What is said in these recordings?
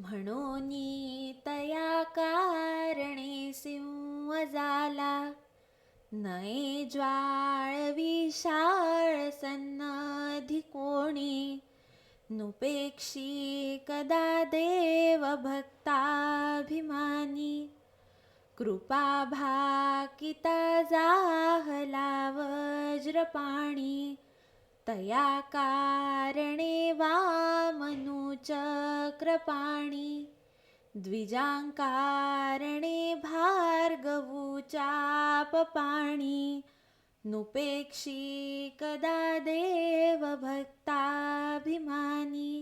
म्हणोनी तया कारणे सिंह झाला, नये ज्वाळ विशाळ सन्नधी कोणी, नुपेक्षी कदा देव भक्ताभिमानी, कृपा भाकिता जाहला वज्रपाणी, तया कारणे वामनु चक्रपाणी, द्विजांकारणे भार्गवू चापपाणी, नुपेक्षी कदा देव भक्ताभिमानी,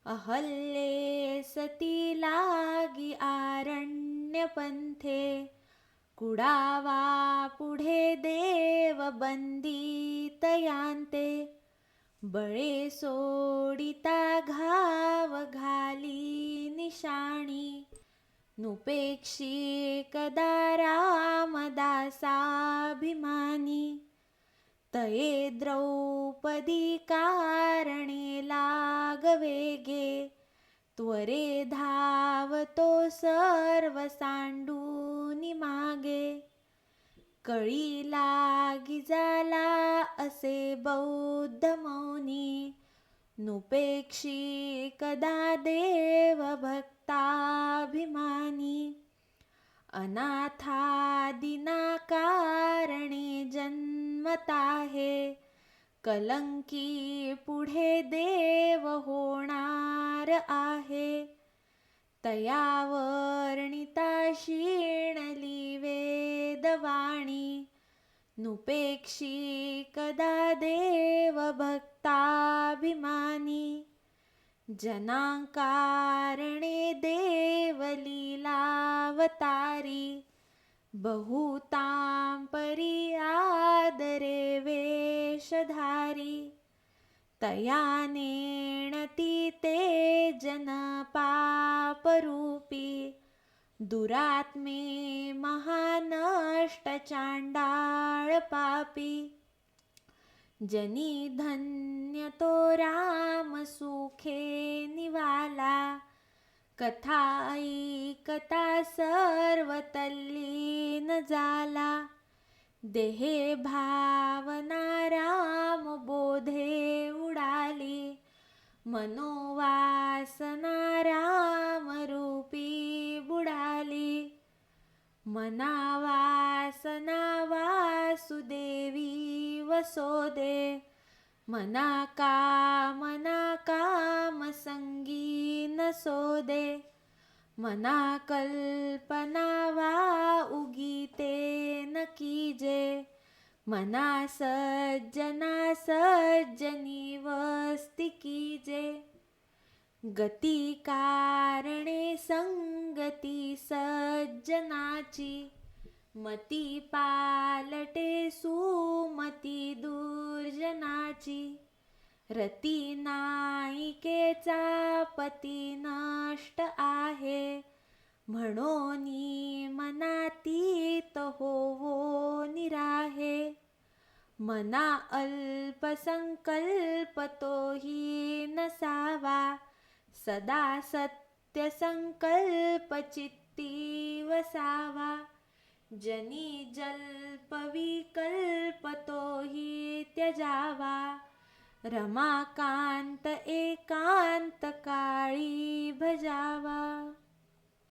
अहल्ये सती लागी आरण्य पंथे, कुडावा पुढे देव बंदितयांते, बळे सोडिता घाव घाली निशाणी, नुपेक्षी कदा रामदासाभिमानी, तये द्रौपदी कारणे लागवेगे, त्वरे धावतो सर्व सांडूनि मागे, कळी लागी झाला असे बौद्ध मौनी, नुपेक्षी कदा देव भक्ताभिमानी, अनाथादिना कारणे जन्मताहे, कलंकी पुढे देव होणार आहे, तया वर्णिता शीणली वेदवाणी, नुपेक्षी कदा देव भक्ताभिमानी, जनांकारणे देव लीलावतारी, बहुतां परी आदरे वेशधारी, तया नेणती ते जन पापरूपी, दुरात्मे महानष्ट चांडाळ पापी, जनी धन्य तो राम सुखे निवाला, कथा ऐकता सर्व तल्लीन झाला, देहे भावना राम बोधे उडाली, मनोवासना राम रूपी बुडाली, मनावासना वासुदेवी वसोदे, मना काम संगी नसोदे, मना कल्पना वा उगीते न कीजे, मना सज्जना सज्जनी वस्ती कीजे, गती कारणे संगती सज्जनाची, मती पालटे सुमती दुर्जनाची, रती नायिकेचा पती नष्ट आहे, म्हणोनी मनातीत होवो निराहे, मना अल्पसंकल्प तोही नसावा, सदा सत्य संकल्प चित्ती वसावा, जनी जल्प विकल्प तोही त्यजावा, रमाकांत एकांत काळी भजावा.